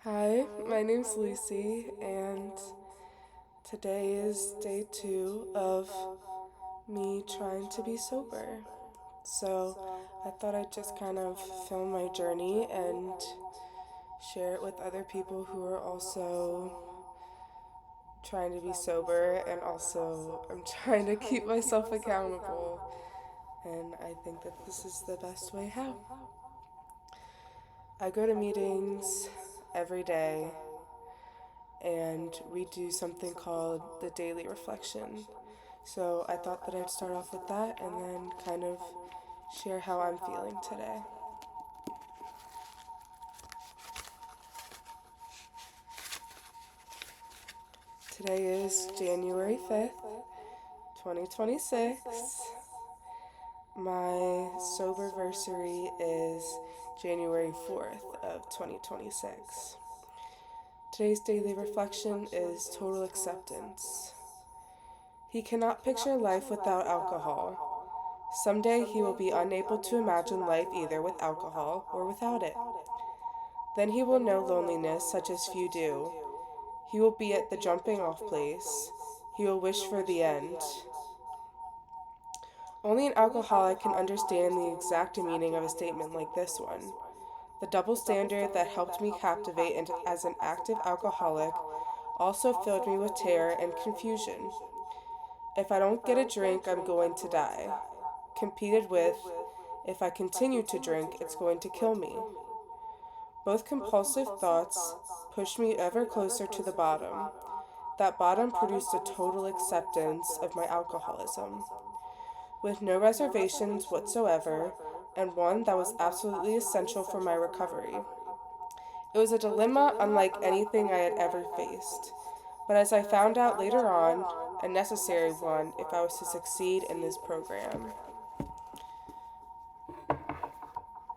Hi, my name's Lucy, and today is day 2 of me trying to be sober. So I thought I'd just kind of film my journey and share it with other people who are also trying to be sober, and also I'm trying to keep myself accountable. And I think that this is the best way how. I go to meetings every day and we do something called the daily reflection. So I thought that I'd start off with that and then kind of share how I'm feeling today. Today is January 5th, 2026. My soberversary is January 4th of 2026. Today's daily reflection is total acceptance. He cannot picture life without alcohol. Someday he will be unable to imagine life either with alcohol or without it. Then he will know loneliness such as few do. He will be at the jumping off place. He will wish for the end. Only an alcoholic can understand the exact meaning of a statement like this one. The double standard that helped me captivate as an active alcoholic also filled me with terror and confusion. If I don't get a drink, I'm going to die. Competed with, if I continue to drink, it's going to kill me. Both compulsive thoughts pushed me ever closer to the bottom. That bottom produced a total acceptance of my alcoholism, with no reservations whatsoever, and one that was absolutely essential for my recovery. It was a dilemma unlike anything I had ever faced, but as I found out later on, a necessary one if I was to succeed in this program.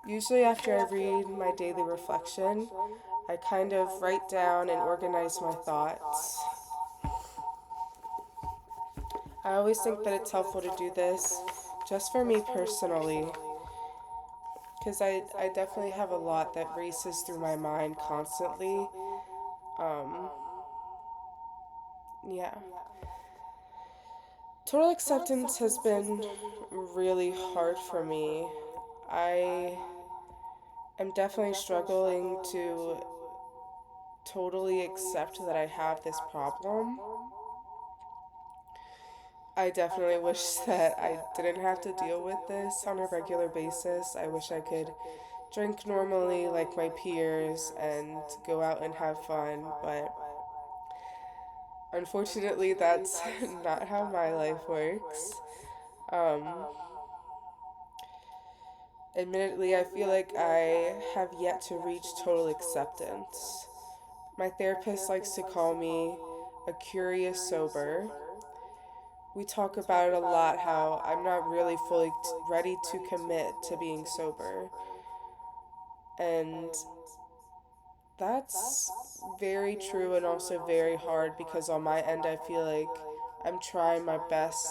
Usually, after I read my daily reflection, I kind of write down and organize my thoughts. I always think that it's helpful to do this just for me personally, because I definitely have a lot that races through my mind constantly. Um, yeah. Total acceptance has been really hard for me. I am definitely struggling to totally accept that I have this problem. I definitely wish that I didn't have to deal with this on a regular basis. I wish I could drink normally like my peers and go out and have fun, but unfortunately, that's not how my life works. Um, Admittedly, I feel like I have yet to reach total acceptance. My therapist likes to call me a curious sober. We talk about it a lot how I'm not really fully ready to commit to being sober. And that's very true and also very hard because on my end, I feel like I'm trying my best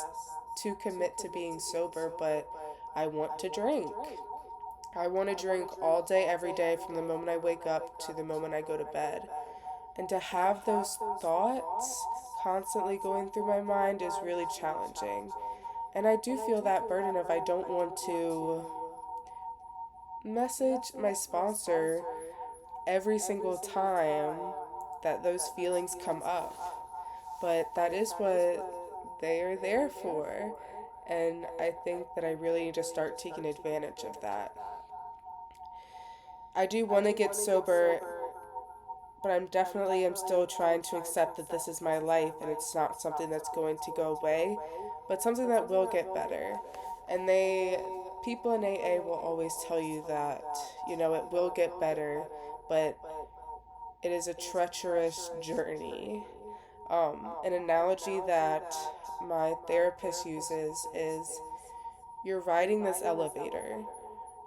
to commit to being sober, but I want to drink. I want to drink all day, every day, from the moment I wake up to the moment I go to bed. And to have those thoughts constantly going through my mind is really challenging. And I do feel that burden of I don't want to message my sponsor every single time that those feelings come up. But that is what they are there for. And I think that I really need to start taking advantage of that. I do want to get sober, but I'm still trying to accept that this is my life and it's not something that's going to go away, but something that will get better. And people in AA will always tell you that, it will get better, but it is a treacherous journey. An analogy that my therapist uses is you're riding this elevator.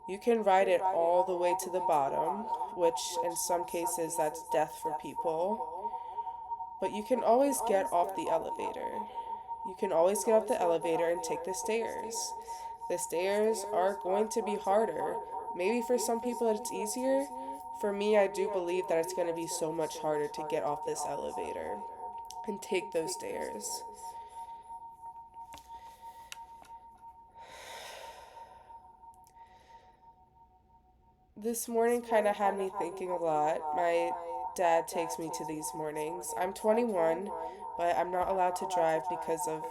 You can ride it all the way to the bottom, which in some cases that's death for people. But you can always get off the elevator. You can always get off the elevator and take the stairs. The stairs are going to be harder. Maybe for some people it's easier. for me, I do believe that it's going to be so much harder to get off this elevator and take those stairs. This morning kind of had me thinking a lot. My dad takes me to these mornings. I'm 21, but I'm not allowed to drive because of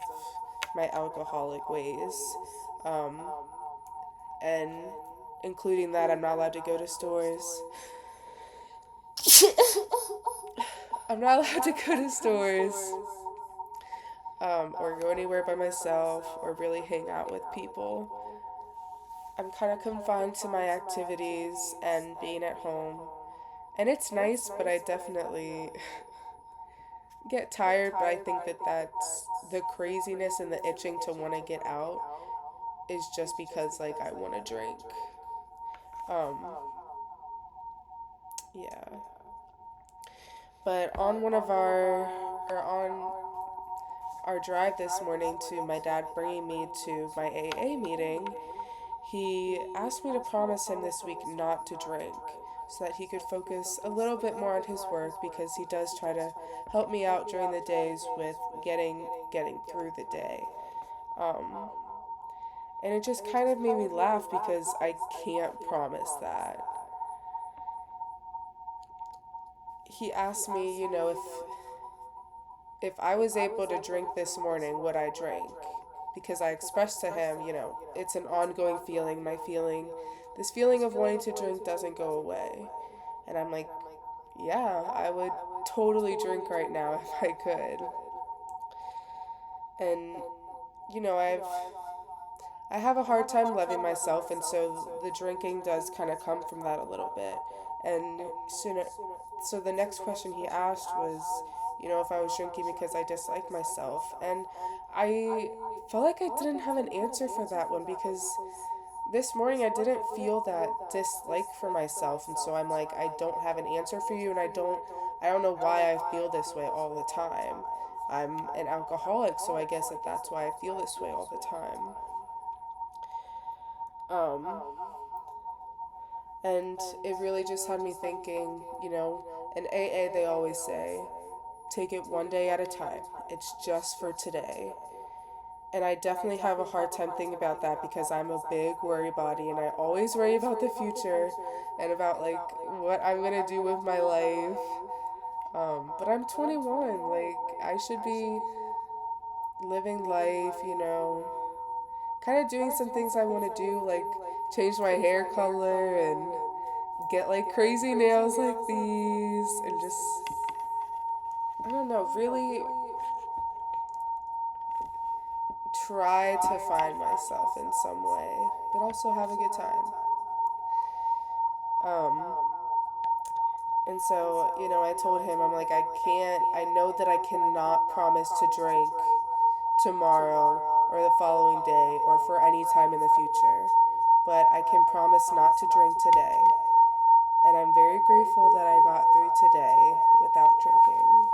my alcoholic ways. Um, and including that, I'm not allowed to go to stores. I'm not allowed to go to stores or go anywhere by myself or really hang out with people. I'm kind of confined to my activities and being at home. And it's nice, but I definitely get tired, but I think that that's the craziness and the itching to want to get out is just because like I want to drink. Um yeah. But on our drive this morning to my dad bringing me to my AA meeting, he asked me to promise him this week not to drink so that he could focus a little bit more on his work because he does try to help me out during the days with getting through the day. Um, and it just kind of made me laugh because I can't promise that. He asked me, if I was able to drink this morning, would I drink? Because I expressed to him, it's an ongoing feeling. This feeling of wanting to drink doesn't go away. And I'm like, yeah, I would totally drink right now if I could. And, I have a hard time loving myself, and so the drinking does kind of come from that a little bit. And so the next question he asked was, if I was drinking because I dislike myself. And I felt like I didn't have an answer for that one because this morning I didn't feel that dislike for myself. And so I'm like, I don't have an answer for you, and I don't know why I feel this way all the time. I'm an alcoholic, so I guess that's why I feel this way all the time. Um, and it really just had me thinking, in AA they always say, take it one day at a time. It's just for today. And I definitely have a hard time thinking about that because I'm a big worry body and I always worry about the future and about like what I'm gonna do with my life. But I'm 21, like I should be living life, kind of doing some things I want to do, like change my hair color and get like crazy nails like these and just, I don't know, really try to find myself in some way, but also have a good time. Um, and so, I told him, I'm like, I know that I cannot promise to drink tomorrow or the following day or for any time in the future, but I can promise not to drink today. And I'm very grateful that I got through today without drinking.